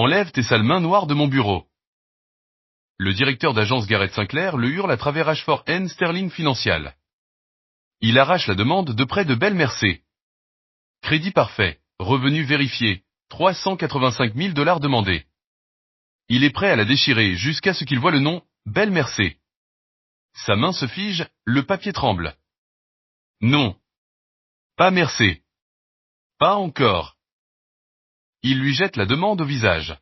Enlève tes sales mains noires de mon bureau. Le directeur d'agence Garrett Sinclair le hurle à travers Ashford N. Sterling Financial. Il arrache la demande de prêt de Belle Mercé. Crédit parfait, revenu vérifié, 385 000 $ demandés. Il est prêt à la déchirer jusqu'à ce qu'il voit le nom Belle Mercé. Sa main se fige, le papier tremble. Non. Pas Mercé. Pas encore. Il lui jette la demande au visage.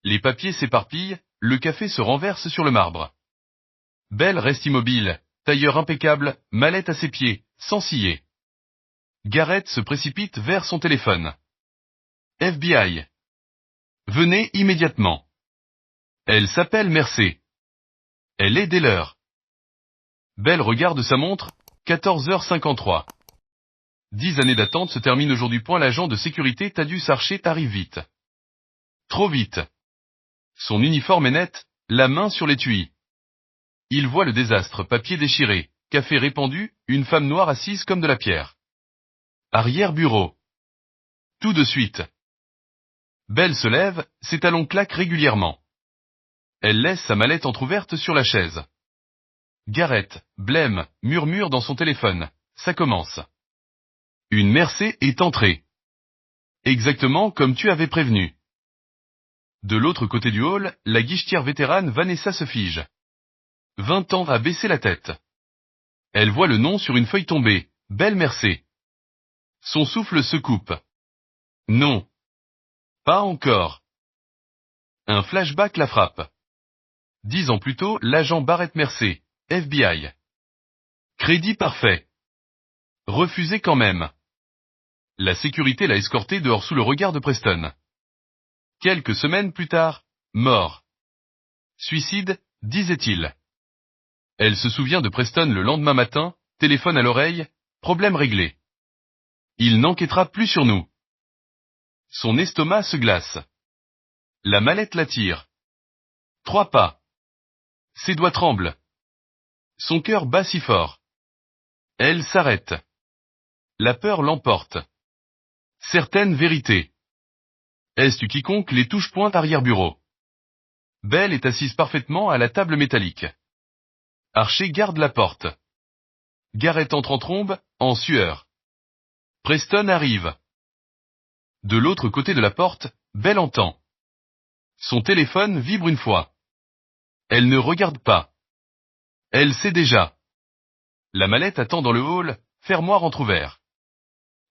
Les papiers s'éparpillent, le café se renverse sur le marbre. Belle reste immobile, tailleur impeccable, mallette à ses pieds, sans ciller. Garrett se précipite vers son téléphone. FBI. Venez immédiatement. Elle s'appelle Mercé. Elle est dès l'heure. Belle regarde sa montre, 14h53. 10 années d'attente se terminent aujourd'hui. L'agent de sécurité Thaddeus Archer arrive vite. Trop vite. Son uniforme est net, la main sur l'étui. Il voit le désastre, papier déchiré, café répandu, une femme noire assise comme de la pierre. Arrière-bureau. Tout de suite. Belle se lève, ses talons claquent régulièrement. Elle laisse sa mallette entr'ouverte sur la chaise. Garrett, blême, murmure dans son téléphone. Ça commence. Une Mercé est entrée. Exactement comme tu avais prévenu. De l'autre côté du hall, la guichetière vétérane Vanessa se fige. 20 ans à baisser la tête. Elle voit le nom sur une feuille tombée, Belle Mercé. Son souffle se coupe. Non. Pas encore. Un flashback la frappe. 10 ans plus tôt, l'agent Barrett Mercé, FBI. Crédit parfait. Refusé quand même. La sécurité l'a escorté dehors sous le regard de Preston. Quelques semaines plus tard, mort. Suicide, disait-il. Elle se souvient de Preston le lendemain matin, téléphone à l'oreille, problème réglé. Il n'enquêtera plus sur nous. Son estomac se glace. La mallette l'attire. 3 pas. Ses doigts tremblent. Son cœur bat si fort. Elle s'arrête. La peur l'emporte. Certaines vérités. Est-ce quiconque les touche-point arrière-bureau. Belle est assise parfaitement à la table métallique. Archer garde la porte. Garrett entre en trombe, en sueur. Preston arrive. De l'autre côté de la porte, Belle entend. Son téléphone vibre une fois. Elle ne regarde pas. Elle sait déjà. La mallette attend dans le hall, fermoir entrouvert.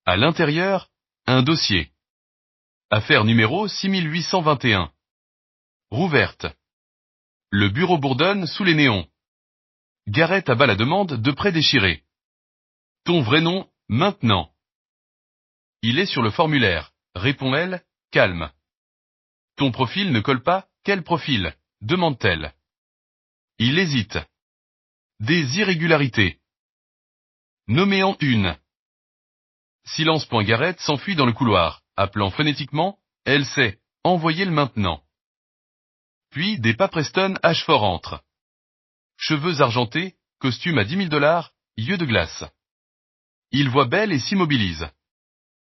À l'intérieur, un dossier. Affaire numéro 6821. Rouverte. Le bureau bourdonne sous les néons. Garrett abat la demande de prêt déchiré. Ton vrai nom, maintenant. Il est sur le formulaire, répond-elle, calme. Ton profil ne colle pas, quel profil, demande-t-elle. Il hésite. Des irrégularités. Nommez-en une. Silence. Garrett s'enfuit dans le couloir, appelant phonétiquement, elle sait, envoyez-le maintenant. Puis des pas. Preston Ashford entre. Cheveux argentés, costume à 10 000 $, yeux de glace. Il voit Belle et s'immobilise.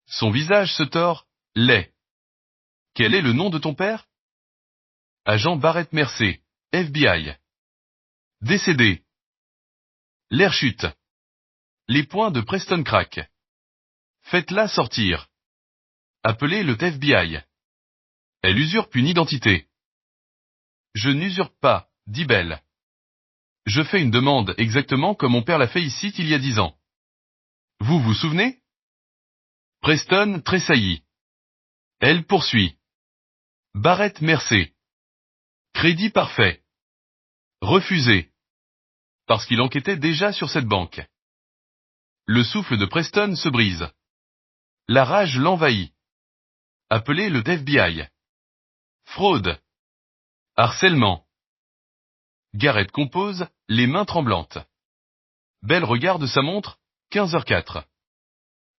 Son visage se tord, laid. Quel est le nom de ton père? Agent Barrett Mercé, FBI. Décédé. L'air chute. Les poings de Preston craquent. Faites-la sortir. Appelez le FBI. Elle usurpe une identité. Je n'usurpe pas, dit Belle. Je fais une demande exactement comme mon père l'a fait ici il y a 10 ans. Vous vous souvenez? Preston tressaillit. Elle poursuit. Barrett Mercé. Crédit parfait. Refusé. Parce qu'il enquêtait déjà sur cette banque. Le souffle de Preston se brise. La rage l'envahit. Appelez le FBI. Fraude. Harcèlement. Garrett compose, les mains tremblantes. Belle regarde sa montre, 15h04.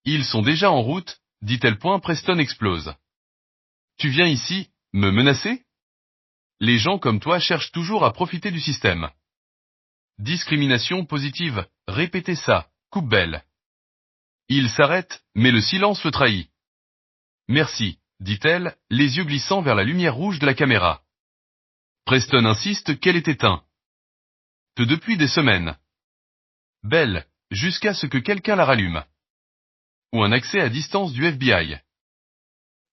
Ils sont déjà en route, dit-elle. Preston explose. Tu viens ici, me menacer? Les gens comme toi cherchent toujours à profiter du système. Discrimination positive, répétez ça, coupe Belle. Il s'arrête, mais le silence le trahit. Merci, dit-elle, les yeux glissant vers la lumière rouge de la caméra. Preston insiste qu'elle est éteinte. Depuis des semaines. Belle, jusqu'à ce que quelqu'un la rallume. Ou un accès à distance du FBI.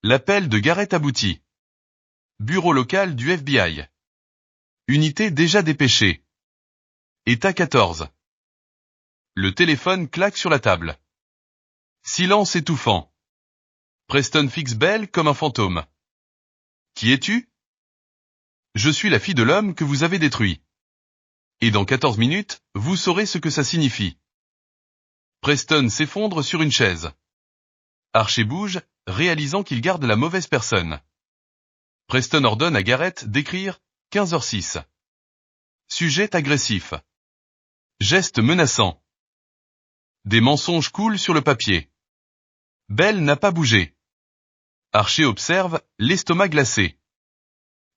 L'appel de Garrett aboutit. Bureau local du FBI. Unité déjà dépêchée. État 14. Le téléphone claque sur la table. Silence étouffant. Preston fixe Belle comme un fantôme. Qui es-tu? Je suis la fille de l'homme que vous avez détruit. Et dans 14 minutes, vous saurez ce que ça signifie. Preston s'effondre sur une chaise. Archer bouge, réalisant qu'il garde la mauvaise personne. Preston ordonne à Garrett d'écrire 15h06. Sujet agressif. Geste menaçant. Des mensonges coulent sur le papier. Belle n'a pas bougé. Archer observe, l'estomac glacé.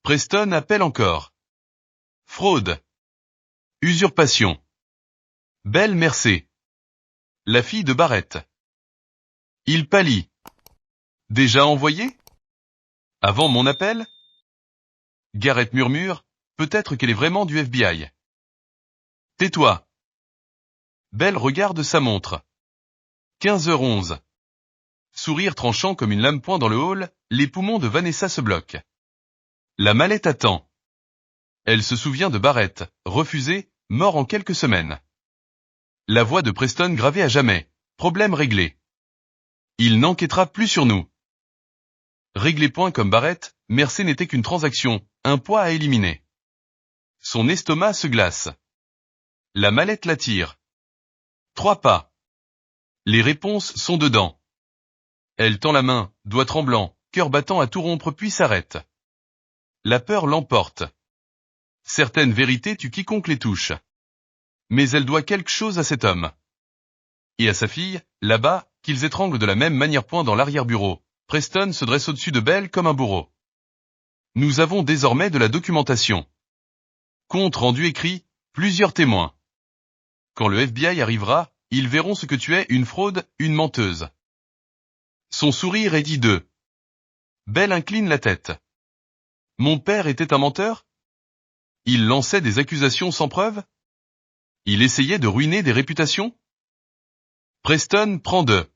Preston appelle encore. Fraude. Usurpation. Belle Mercé. La fille de Barrett. Il pâlit. Déjà envoyé? Avant mon appel? Garrett murmure, peut-être qu'elle est vraiment du FBI. Tais-toi. Belle regarde sa montre. 15h11. Sourire tranchant comme une lame poing dans le hall, les poumons de Vanessa se bloquent. La mallette attend. Elle se souvient de Barrett, refusé, mort en quelques semaines. La voix de Preston gravée à jamais. Problème réglé. Il n'enquêtera plus sur nous. Réglé point comme Barrett, Mercé n'était qu'une transaction, un poids à éliminer. Son estomac se glace. La mallette l'attire. 3 pas. Les réponses sont dedans. Elle tend la main, doigt tremblant, cœur battant à tout rompre puis s'arrête. La peur l'emporte. Certaines vérités tuent quiconque les touche. Mais elle doit quelque chose à cet homme. Et à sa fille, là-bas, qu'ils étranglent de la même manière point dans l'arrière-bureau. Preston se dresse au-dessus de Belle comme un bourreau. Nous avons désormais de la documentation. Compte rendu écrit, plusieurs témoins. Quand le FBI arrivera, ils verront ce que tu es, une fraude, une menteuse. Son sourire est hideux. Belle incline la tête. Mon père était un menteur? Il lançait des accusations sans preuve? Il essayait de ruiner des réputations? Preston prend de.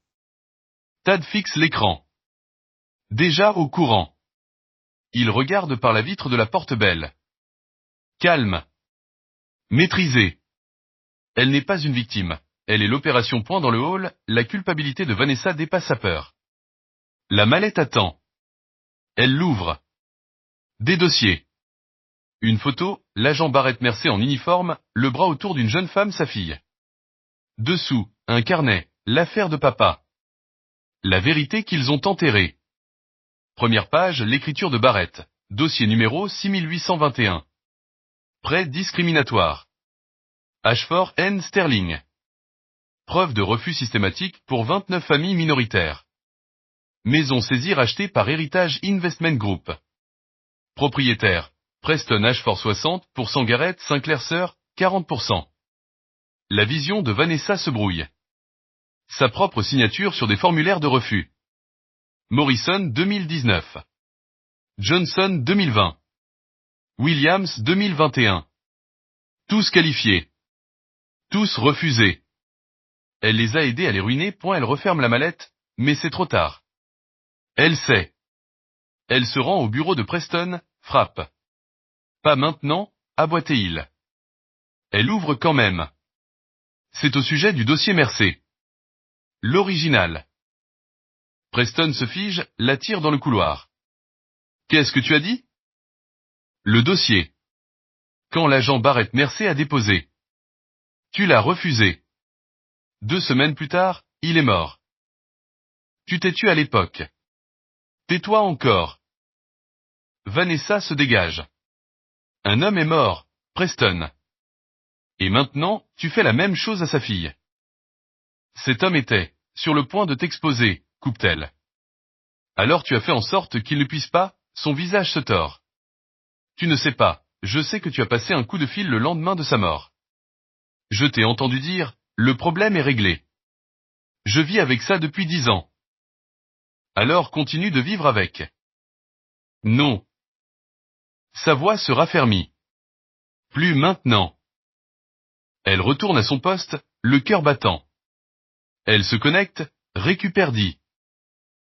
Tad fixe l'écran. Déjà au courant. Il regarde par la vitre de la porte Belle. Calme. Maîtrisé. Elle n'est pas une victime. Elle est l'opération point dans le hall, la culpabilité de Vanessa dépasse sa peur. La mallette attend. Elle l'ouvre. Des dossiers. Une photo, l'agent Barrett Mercé en uniforme, le bras autour d'une jeune femme, sa fille. Dessous, un carnet, l'affaire de papa. La vérité qu'ils ont enterrée. Première page, l'écriture de Barrett. Dossier numéro 6821. Prêt discriminatoire. Ashford N. Sterling. Preuve de refus systématique pour 29 familles minoritaires. Maison saisie rachetée par Heritage Investment Group. Propriétaire, Preston Ashford 60%, Garrett Sinclair Sœur, 40%. La vision de Vanessa se brouille. Sa propre signature sur des formulaires de refus. Morrison 2019. Johnson 2020. Williams 2021. Tous qualifiés. Tous refusés. Elle les a aidés à les ruiner. Elle referme la mallette, mais c'est trop tard. Elle sait. Elle se rend au bureau de Preston, frappe. Pas maintenant, aboitait-il. Elle ouvre quand même. C'est au sujet du dossier Mercé. L'original. Preston se fige, l'attire dans le couloir. Qu'est-ce que tu as dit? Le dossier. Quand l'agent Barrett Mercé a déposé. Tu l'as refusé. 2 semaines plus tard, il est mort. Tu t'es tué à l'époque. Tais-toi encore. Vanessa se dégage. Un homme est mort, Preston. Et maintenant, tu fais la même chose à sa fille. Cet homme était, sur le point de t'exposer, coupe-t-elle. Alors tu as fait en sorte qu'il ne puisse pas, son visage se tord. Tu ne sais pas, je sais que tu as passé un coup de fil le lendemain de sa mort. Je t'ai entendu dire, le problème est réglé. Je vis avec ça depuis 10 ans. Alors continue de vivre avec. Non. Sa voix se raffermit. Plus maintenant. Elle retourne à son poste, le cœur battant. Elle se connecte, récupère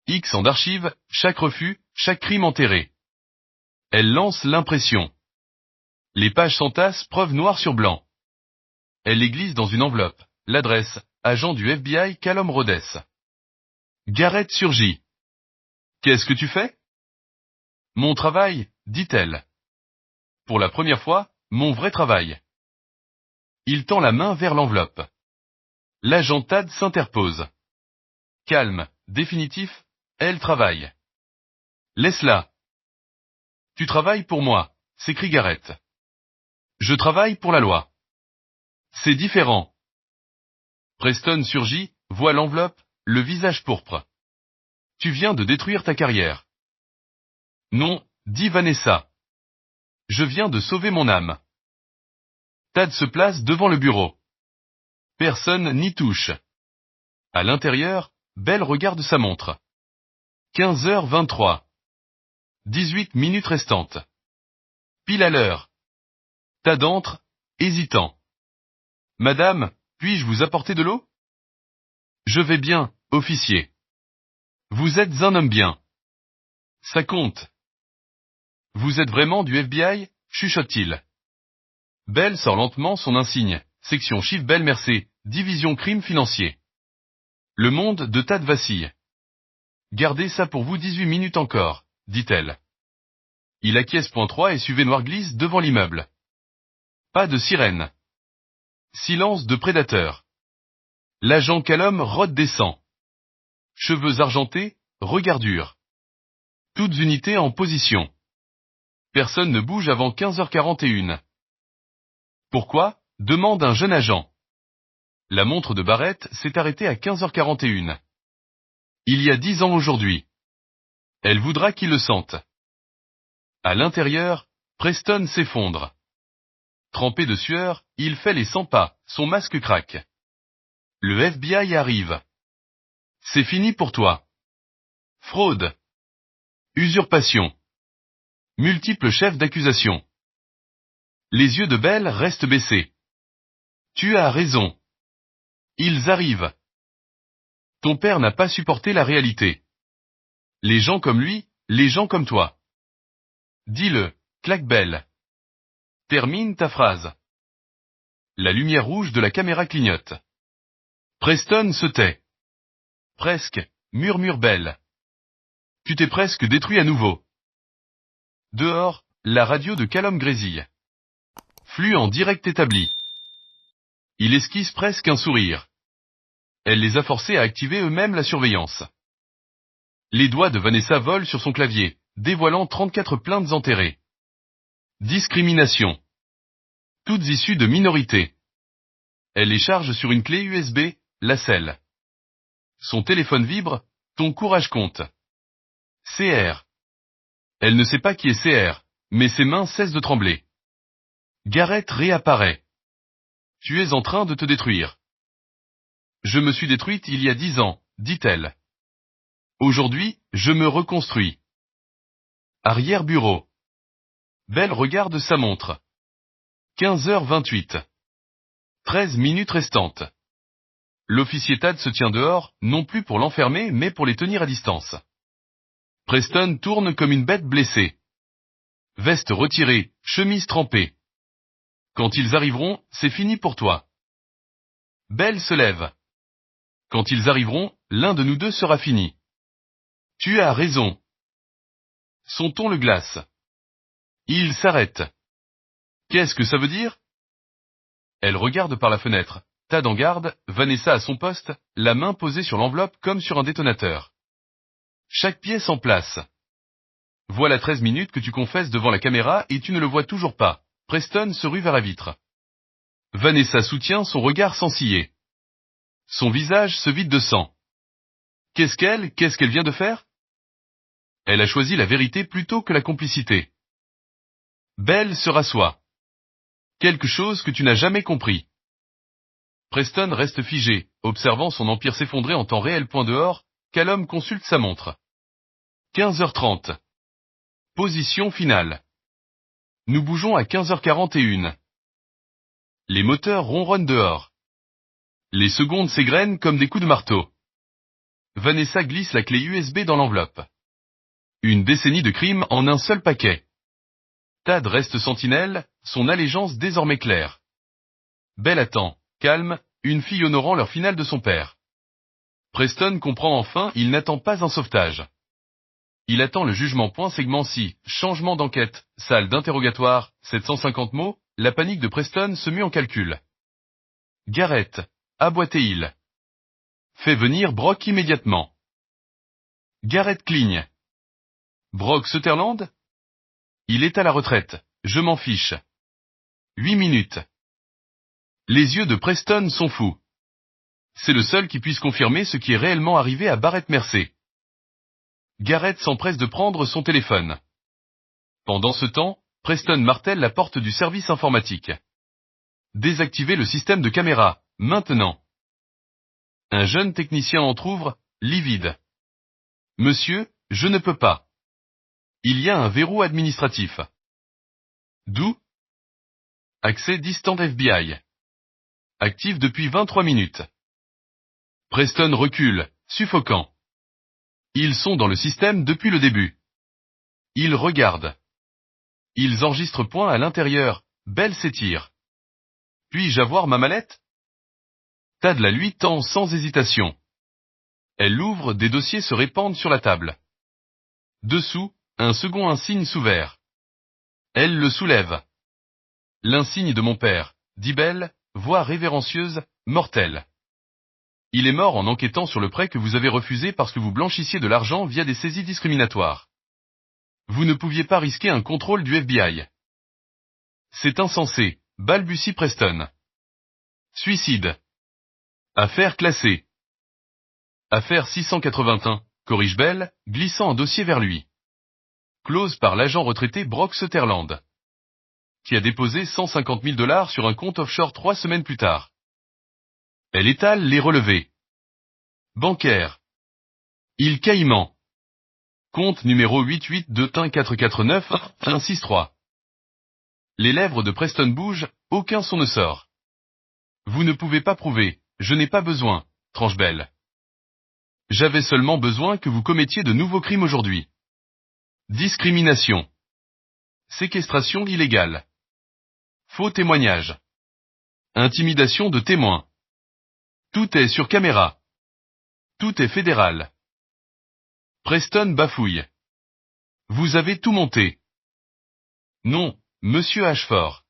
X en archive, chaque refus, chaque crime enterré. Elle lance l'impression. Les pages s'entassent, preuve noire sur blanc. Elle les glisse dans une enveloppe. L'adresse, agent du FBI Callum Rhodes. Garrett surgit. Qu'est-ce que tu fais? Mon travail, dit-elle. Pour la première fois, mon vrai travail. Il tend la main vers l'enveloppe. L'agent Tad s'interpose. Calme, définitif, elle travaille. Laisse-la. Tu travailles pour moi, s'écrie Garrett. Je travaille pour la loi. C'est différent. Preston surgit, voit l'enveloppe, le visage pourpre. Tu viens de détruire ta carrière. Non, dit Vanessa. Je viens de sauver mon âme. Tad se place devant le bureau. Personne n'y touche. À l'intérieur, Belle regarde sa montre. 15h23. 18 minutes restantes. Pile à l'heure. Tad entre, hésitant. Madame, puis-je vous apporter de l'eau? Je vais bien, officier. Vous êtes un homme bien. Ça compte. Vous êtes vraiment du FBI, chuchote-t-il. Belle sort lentement son insigne, section chiffre Belle Mercé, division crime financier. Le monde de Tad vacille. Gardez ça pour vous 18 minutes encore, dit-elle. Il acquiesce. .3 et SUV noir glisse devant l'immeuble. Pas de sirène. Silence de prédateur. L'agent Callum Rhodes descend. Cheveux argentés, regard dur. Toutes unités en position. Personne ne bouge avant 15h41. Pourquoi? Demande un jeune agent. La montre de Barrett s'est arrêtée à 15h41. Il y a 10 ans aujourd'hui. Elle voudra qu'il le sente. À l'intérieur, Preston s'effondre. Trempé de sueur, il fait les 100 pas, son masque craque. Le FBI arrive. C'est fini pour toi. Fraude. Usurpation. Multiples chefs d'accusation. Les yeux de Belle restent baissés. Tu as raison. Ils arrivent. Ton père n'a pas supporté la réalité. Les gens comme lui, les gens comme toi. Dis-le, claque Belle. Termine ta phrase. La lumière rouge de la caméra clignote. Preston se tait. Presque, murmure Belle. Tu t'es presque détruit à nouveau. Dehors, la radio de Callum grésille. Flux en direct établi. Il esquisse presque un sourire. Elle les a forcés à activer eux-mêmes la surveillance. Les doigts de Vanessa volent sur son clavier, dévoilant 34 plaintes enterrées. Discrimination. Toutes issues de minorités. Elle les charge sur une clé USB, la selle. Son téléphone vibre, ton courage compte. CR. Elle ne sait pas qui est CR, mais ses mains cessent de trembler. Garrett réapparaît. Tu es en train de te détruire. Je me suis détruite il y a 10 ans, dit-elle. Aujourd'hui, je me reconstruis. Arrière-bureau. Belle regarde sa montre. 15h28. 13 minutes restantes. L'officier Tad se tient dehors, non plus pour l'enfermer mais pour les tenir à distance. Preston tourne comme une bête blessée. Veste retirée, chemise trempée. Quand ils arriveront, c'est fini pour toi. Belle se lève. Quand ils arriveront, l'un de nous deux sera fini. Tu as raison. Son ton le glace. Il s'arrête. Qu'est-ce que ça veut dire? Elle regarde par la fenêtre. Tad en garde, Vanessa à son poste, la main posée sur l'enveloppe comme sur un détonateur. Chaque pièce en place. Voilà 13 minutes que tu confesses devant la caméra et tu ne le vois toujours pas. Preston se rue vers la vitre. Vanessa soutient son regard sans ciller. Son visage se vide de sang. Qu'est-ce qu'elle vient de faire? Elle a choisi la vérité plutôt que la complicité. Belle se rassoit. Quelque chose que tu n'as jamais compris. Preston reste figé, observant son empire s'effondrer en temps réel. Dehors, Callum consulte sa montre. 15h30. Position finale. Nous bougeons à 15h41. Les moteurs ronronnent dehors. Les secondes s'égrènent comme des coups de marteau. Vanessa glisse la clé USB dans l'enveloppe. Une décennie de crimes en un seul paquet. Tad reste sentinelle, son allégeance désormais claire. Belle attend, calme, une fille honorant leur finale de son père. Preston comprend enfin, il n'attend pas un sauvetage. Il attend le jugement. Segment 6, changement d'enquête, salle d'interrogatoire, 750 mots, la panique de Preston se mue en calcul. Garrett, aboite-t-il. Fait venir Brock immédiatement. Garrett cligne. Brock Sutherland? Il est à la retraite, je m'en fiche. 8 minutes. Les yeux de Preston sont fous. C'est le seul qui puisse confirmer ce qui est réellement arrivé à Barrett Mercer. Garrett s'empresse de prendre son téléphone. Pendant ce temps, Preston martèle la porte du service informatique. Désactivez le système de caméra, maintenant. Un jeune technicien entr'ouvre, livide. Monsieur, je ne peux pas. Il y a un verrou administratif. D'où? Accès distant FBI. Actif depuis 23 minutes. Preston recule, suffocant. Ils sont dans le système depuis le début. Ils regardent. Ils enregistrent point à l'intérieur, Belle s'étire. Puis-je avoir ma mallette? Tad la lui tend sans hésitation. Elle l'ouvre, des dossiers se répandent sur la table. Dessous, un second insigne s'ouvert. Elle le soulève. L'insigne de mon père, dit Belle, voix révérencieuse, mortelle. Il est mort en enquêtant sur le prêt que vous avez refusé parce que vous blanchissiez de l'argent via des saisies discriminatoires. Vous ne pouviez pas risquer un contrôle du FBI. C'est insensé, balbutie Preston. Suicide. Affaire classée. Affaire 681, corrige Belle, glissant un dossier vers lui. Close par l'agent retraité Brock Sutherland, qui a déposé 150 000 $ sur un compte offshore 3 semaines plus tard. Elle étale les relevés. Bancaire. Île Caïman. Compte numéro 8821449163. Les lèvres de Preston bougent, aucun son ne sort. Vous ne pouvez pas prouver, je n'ai pas besoin, tranche Belle. J'avais seulement besoin que vous commettiez de nouveaux crimes aujourd'hui. Discrimination. Séquestration illégale. Faux témoignage. Intimidation de témoins. Tout est sur caméra. Tout est fédéral. Preston bafouille. Vous avez tout monté. Non, monsieur Ashford.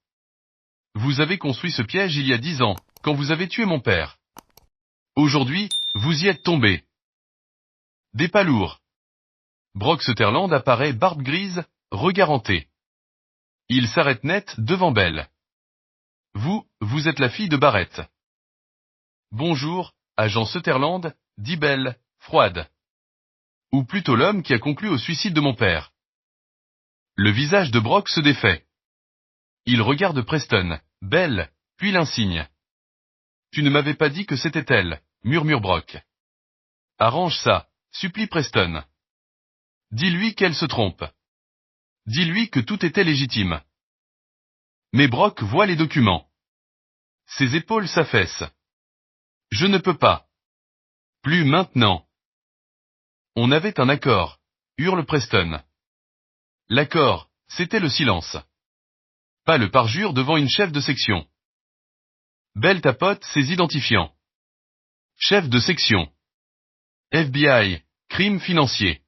Vous avez construit ce piège il y a 10 ans, quand vous avez tué mon père. Aujourd'hui, vous y êtes tombé. Des pas lourds. Brock Sutherland apparaît, barbe grise, regard hanté. Il s'arrête net devant Belle. Vous êtes la fille de Barrett. Bonjour, agent Sutherland, dit Belle, froide. Ou plutôt l'homme qui a conclu au suicide de mon père. Le visage de Brock se défait. Il regarde Preston, Belle, puis l'insigne. Tu ne m'avais pas dit que c'était elle, murmure Brock. Arrange ça, supplie Preston. Dis-lui qu'elle se trompe. Dis-lui que tout était légitime. Mais Brock voit les documents. Ses épaules s'affaissent. Je ne peux pas. Plus maintenant. On avait un accord, hurle Preston. L'accord, c'était le silence. Pas le parjure devant une chef de section. Belle tapote ses identifiants. Chef de section. FBI, crime financier.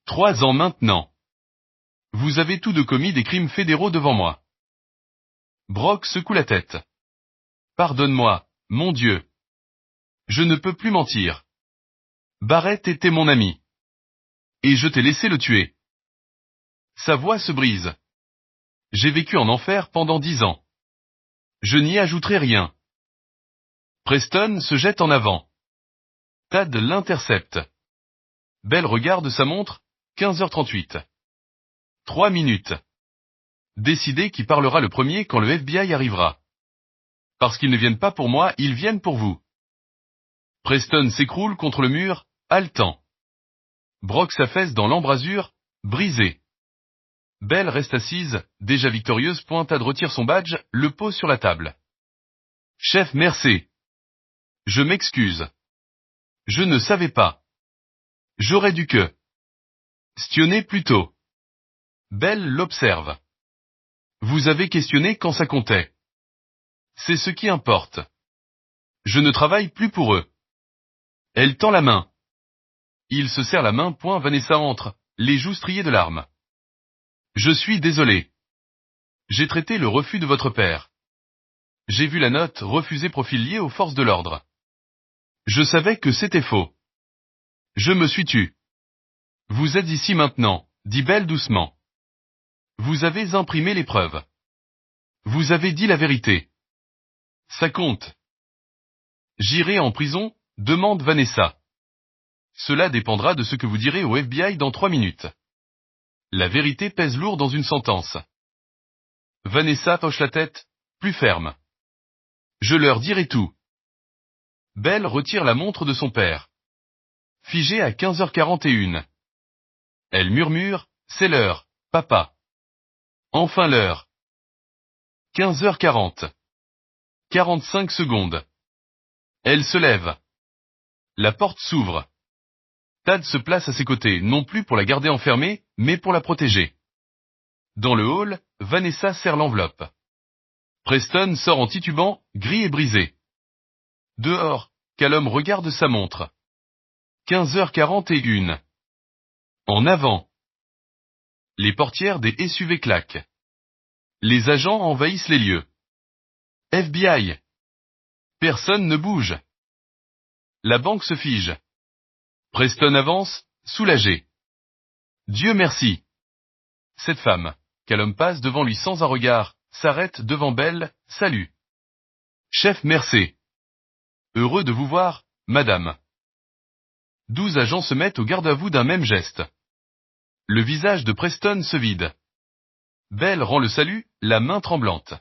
3 ans maintenant. Vous avez tous deux commis des crimes fédéraux devant moi. Brock secoue la tête. Pardonne-moi, mon Dieu. Je ne peux plus mentir. Barrett était mon ami. Et je t'ai laissé le tuer. Sa voix se brise. J'ai vécu en enfer pendant 10 ans. Je n'y ajouterai rien. Preston se jette en avant. Tad l'intercepte. Belle regarde sa montre, 15h38. 3 minutes. Décidez qui parlera le premier quand le FBI arrivera. Parce qu'ils ne viennent pas pour moi, ils viennent pour vous. Preston s'écroule contre le mur, haletant. Brock s'affaisse dans l'embrasure, brisé. Belle reste assise, déjà victorieuse. Tad retire son badge, le pose sur la table. Chef, merci. Je m'excuse. Je ne savais pas. J'aurais dû questionner plus tôt. Belle l'observe. Vous avez questionné quand ça comptait. C'est ce qui importe. Je ne travaille plus pour eux. Elle tend la main. Il se serre la main. Vanessa entre, les joues striées de larmes. Je suis désolé. J'ai traité le refus de votre père. J'ai vu la note refusée, profil lié aux forces de l'ordre. Je savais que c'était faux. Je me suis tu. Vous êtes ici maintenant, dit Belle doucement. Vous avez imprimé les preuves. Vous avez dit la vérité. Ça compte. J'irai en prison, demande Vanessa. Cela dépendra de ce que vous direz au FBI dans 3 minutes. La vérité pèse lourd dans une sentence. Vanessa hoche la tête, plus ferme. Je leur dirai tout. Belle retire la montre de son père. Figée à 15h41. Elle murmure, c'est l'heure, papa. Enfin l'heure. 15h40. 45 secondes. Elle se lève. La porte s'ouvre. Tad se place à ses côtés, non plus pour la garder enfermée, mais pour la protéger. Dans le hall, Vanessa serre l'enveloppe. Preston sort en titubant, gris et brisé. Dehors, Callum regarde sa montre. 15h41. En avant. Les portières des SUV claquent. Les agents envahissent les lieux. FBI. Personne ne bouge. La banque se fige. Preston avance, soulagé. Dieu merci. Cette femme, Callum passe devant lui sans un regard, s'arrête devant Belle, salut. Chef, merci. Heureux de vous voir, madame. 12 agents se mettent au garde à vous d'un même geste. Le visage de Preston se vide. Belle rend le salut, la main tremblante.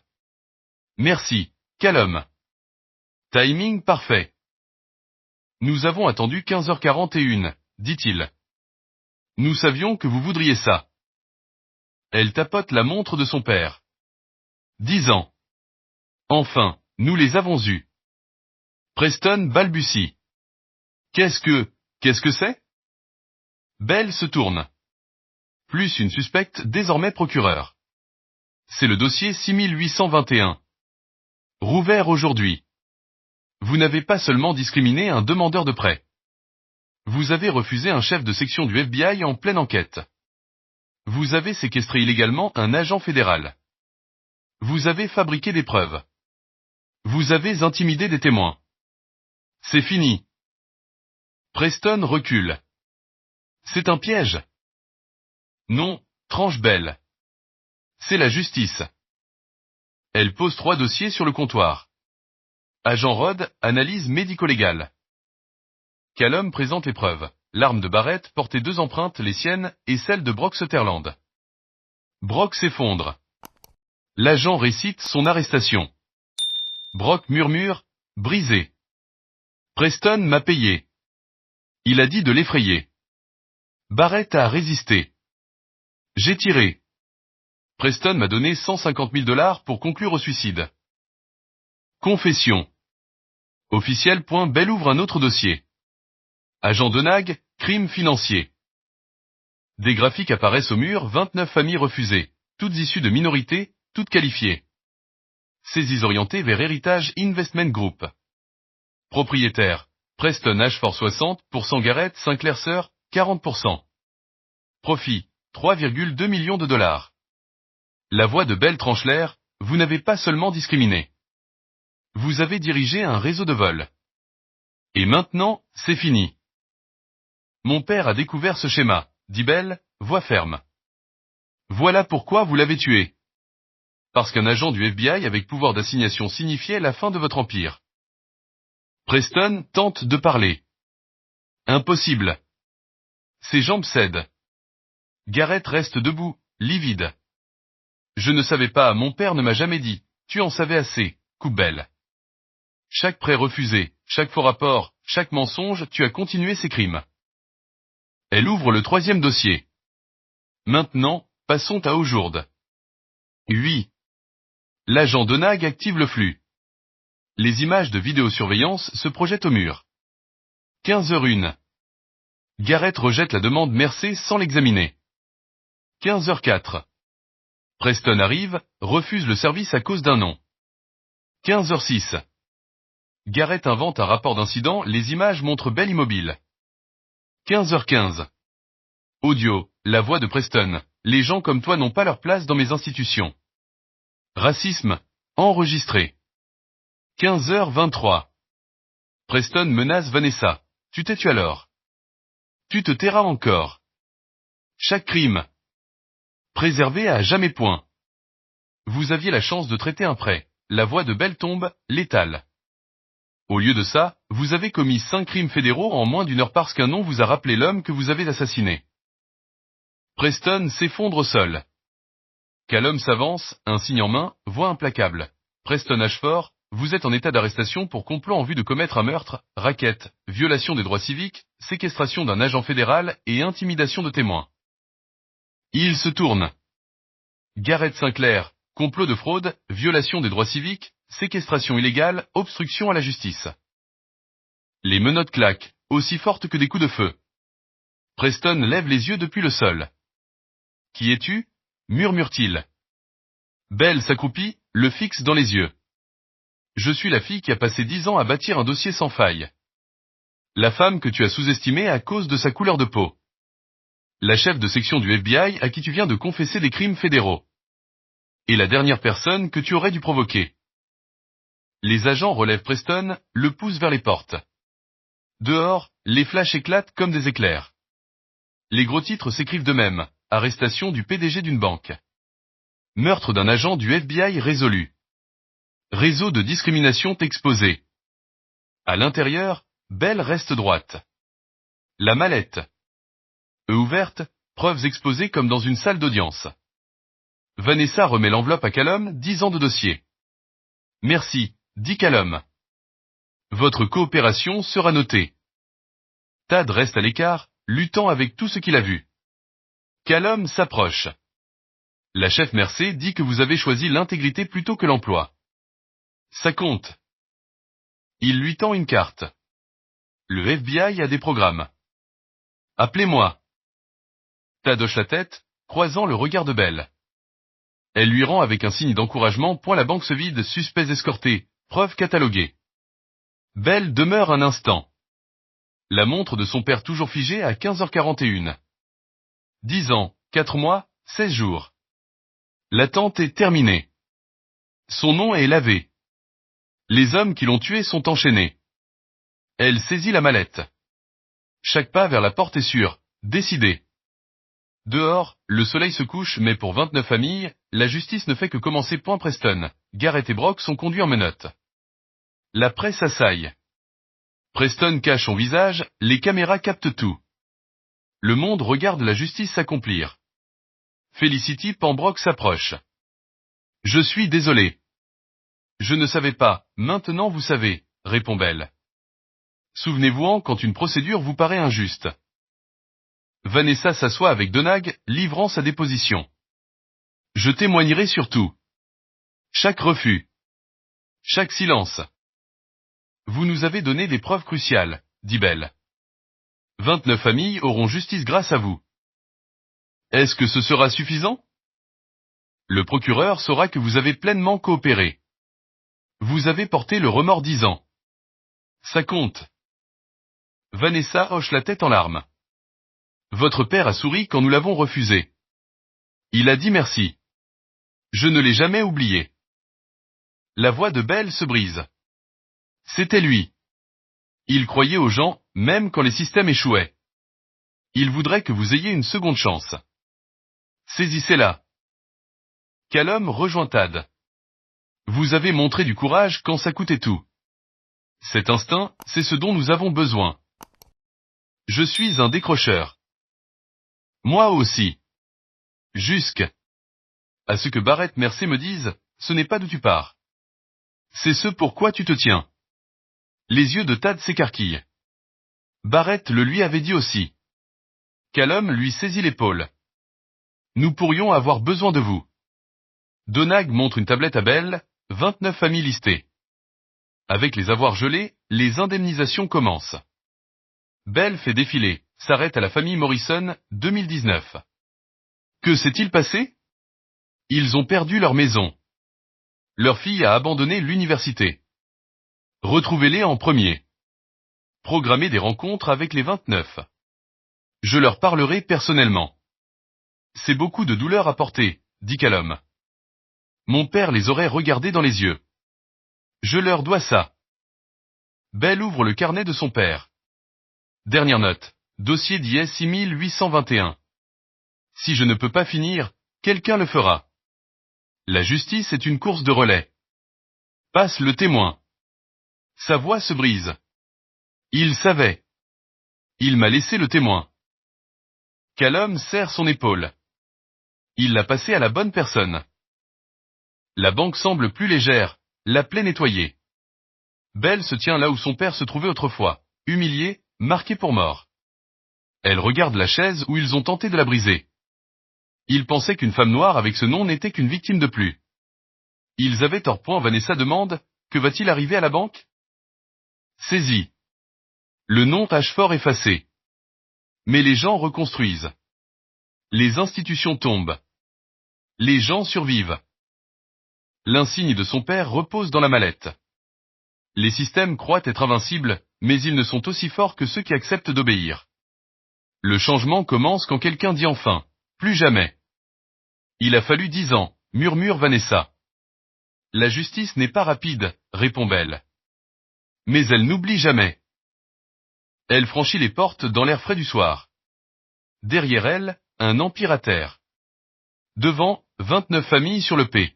Merci, Callum. Timing parfait. Nous avons attendu 15h41, dit-il. Nous savions que vous voudriez ça. Elle tapote la montre de son père. 10 ans. Enfin, nous les avons eus. Preston balbutie. Qu'est-ce que c'est? Belle se tourne. Plus une suspecte, désormais procureur. C'est le dossier 6821. Rouvert aujourd'hui. Vous n'avez pas seulement discriminé un demandeur de prêt. Vous avez refusé un chef de section du FBI en pleine enquête. Vous avez séquestré illégalement un agent fédéral. Vous avez fabriqué des preuves. Vous avez intimidé des témoins. C'est fini. Preston recule. C'est un piège. Non, tranche Belle. C'est la justice. Elle pose 3 dossiers sur le comptoir. Agent Rod, analyse médico-légale. Callum présente les preuves. L'arme de Barrett portait 2 empreintes, les siennes et celles de Brock Sutherland. Brock s'effondre. L'agent récite son arrestation. Brock murmure, brisé. Preston m'a payé. Il a dit de l'effrayer. Barrett a résisté. J'ai tiré. Preston m'a donné $150 000 pour conclure au suicide. Confession. Officiel. Belle ouvre un autre dossier. Agent Denag, crime financier. Des graphiques apparaissent au mur, 29 familles refusées, toutes issues de minorités, toutes qualifiées. Saisies orientées vers Heritage Investment Group. Propriétaire, Preston Ashford 60%, Garrett Sinclair Sœur, 40%. Profit, $3,2 millions. La voix de Belle tranche l'air, vous n'avez pas seulement discriminé. Vous avez dirigé un réseau de vol. Et maintenant, c'est fini. Mon père a découvert ce schéma, dit Belle, voix ferme. Voilà pourquoi vous l'avez tué. Parce qu'un agent du FBI avec pouvoir d'assignation signifiait la fin de votre empire. Preston tente de parler. Impossible. Ses jambes cèdent. Garrett reste debout, livide. Je ne savais pas, mon père ne m'a jamais dit, tu en savais assez, coupe Belle. Chaque prêt refusé, chaque faux rapport, chaque mensonge, tu as continué ces crimes. Elle ouvre le troisième dossier. Maintenant, passons à Aujourd. Oui. L'agent Donag active le flux. Les images de vidéosurveillance se projettent au mur. 15h01. Garrett rejette la demande Mercé sans l'examiner. 15h04. Preston arrive, refuse le service à cause d'un nom. 15h06. Garrett invente un rapport d'incident, les images montrent Bell immobile. 15h15. Audio, la voix de Preston. Les gens comme toi n'ont pas leur place dans mes institutions. Racisme, enregistré. 15h23. Preston menace Vanessa. Tu t'es tu alors. Tu te tairas encore. Chaque crime. Préservé à jamais point. Vous aviez la chance de traiter un prêt. La voix de Bell tombe, létale. Au lieu de ça, vous avez commis 5 crimes fédéraux en moins d'une heure parce qu'un nom vous a rappelé l'homme que vous avez assassiné. Preston s'effondre au sol. Callum s'avance, un signe en main, voix implacable. Preston Ashford, vous êtes en état d'arrestation pour complot en vue de commettre un meurtre, racket, violation des droits civiques, séquestration d'un agent fédéral et intimidation de témoins. Il se tourne. Garrett Sinclair, complot de fraude, violation des droits civiques, séquestration illégale, obstruction à la justice. Les menottes claquent, aussi fortes que des coups de feu. Preston lève les yeux depuis le sol. Qui es-tu? Murmure-t-il. Bell s'accroupit, le fixe dans les yeux. Je suis la fille qui a passé 10 ans à bâtir un dossier sans faille. La femme que tu as sous-estimée à cause de sa couleur de peau. La chef de section du FBI à qui tu viens de confesser des crimes fédéraux. Et la dernière personne que tu aurais dû provoquer. Les agents relèvent Preston, le poussent vers les portes. Dehors, les flashs éclatent comme des éclairs. Les gros titres s'écrivent d'eux-mêmes. Arrestation du PDG d'une banque. Meurtre d'un agent du FBI résolu. Réseau de discrimination exposé. À l'intérieur, Bell reste droite. La mallette. Ouverte, preuves exposées comme dans une salle d'audience. Vanessa remet l'enveloppe à Callum, 10 ans de dossier. Merci, dit Callum. Votre coopération sera notée. Tad reste à l'écart, luttant avec tout ce qu'il a vu. Callum s'approche. La chef Mercé dit que vous avez choisi l'intégrité plutôt que l'emploi. Ça compte. Il lui tend une carte. Le FBI a des programmes. Appelez-moi. Tad hoche la tête, croisant le regard de Bell. Elle lui rend avec un signe d'encouragement, point la banque se vide, suspects escortés, preuves cataloguées. Bell demeure un instant. La montre de son père toujours figée à 15h41. 10 ans, 4 mois, 16 jours. L'attente est terminée. Son nom est lavé. Les hommes qui l'ont tué sont enchaînés. Elle saisit la mallette. Chaque pas vers la porte est sûr, décidé. Dehors, le soleil se couche mais pour 29 familles, la justice ne fait que commencer. Point Preston, Garrett et Brock sont conduits en menottes. La presse assaille. Preston cache son visage, les caméras captent tout. Le monde regarde la justice s'accomplir. Felicity Pembroke s'approche. Je suis désolé. Je ne savais pas, maintenant vous savez, répond Bell. Souvenez-vous-en quand une procédure vous paraît injuste. Vanessa s'assoit avec Donag, livrant sa déposition. Je témoignerai sur tout. Chaque refus. Chaque silence. Vous nous avez donné des preuves cruciales, dit Bell. 29 familles auront justice grâce à vous. Est-ce que ce sera suffisant? Le procureur saura que vous avez pleinement coopéré. Vous avez porté le remords 10 ans. Ça compte. Vanessa hoche la tête en larmes. Votre père a souri quand nous l'avons refusé. Il a dit merci. Je ne l'ai jamais oublié. La voix de Bell se brise. C'était lui. Il croyait aux gens, même quand les systèmes échouaient. Il voudrait que vous ayez une seconde chance. Saisissez-la. Callum rejoint Tad. Vous avez montré du courage quand ça coûtait tout. Cet instinct, c'est ce dont nous avons besoin. Je suis un décrocheur. Moi aussi. Jusque. À ce que Barrett Mercé me dise, ce n'est pas d'où tu pars. C'est ce pourquoi tu te tiens. Les yeux de Tad s'écarquillent. Barrett le lui avait dit aussi. Callum lui saisit l'épaule. Nous pourrions avoir besoin de vous. Donag montre une tablette à Belle, 29 familles listées. Avec les avoirs gelés, les indemnisations commencent. Belle fait défiler, s'arrête à la famille Morrison, 2019. Que s'est-il passé? Ils ont perdu leur maison. Leur fille a abandonné l'université. Retrouvez-les en premier. Programmez des rencontres avec les 29. Je leur parlerai personnellement. C'est beaucoup de douleur à porter, dit Callum. Mon père les aurait regardés dans les yeux. Je leur dois ça. Belle ouvre le carnet de son père. Dernière note. Dossier d'IS 6821. Si je ne peux pas finir, quelqu'un le fera. La justice est une course de relais. Passe le témoin. Sa voix se brise. Il savait. Il m'a laissé le témoin. Callum serre son épaule. Il l'a passé à la bonne personne. La banque semble plus légère, la plaie nettoyée. Belle se tient là où son père se trouvait autrefois, humilié, marqué pour mort. Elle regarde la chaise où ils ont tenté de la briser. Ils pensaient qu'une femme noire avec ce nom n'était qu'une victime de plus. Ils avaient tort. Vanessa demande, que va-t-il arriver à la banque? Saisi. Le nom Ashford effacé. Mais les gens reconstruisent. Les institutions tombent. Les gens survivent. L'insigne de son père repose dans la mallette. Les systèmes croient être invincibles, mais ils ne sont aussi forts que ceux qui acceptent d'obéir. Le changement commence quand quelqu'un dit enfin, plus jamais. Il a fallu 10 ans, murmure Vanessa. La justice n'est pas rapide, répond Belle. Mais elle n'oublie jamais. Elle franchit les portes dans l'air frais du soir. Derrière elle, un empire à terre. Devant, 29 familles sur le P.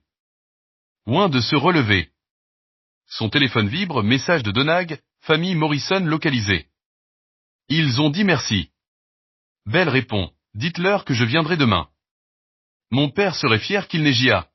Loin de se relever. Son téléphone vibre, message de Donag, famille Morrison localisée. Ils ont dit merci. Belle répond, dites-leur que je viendrai demain. Mon père serait fier qu'il n'ait JA.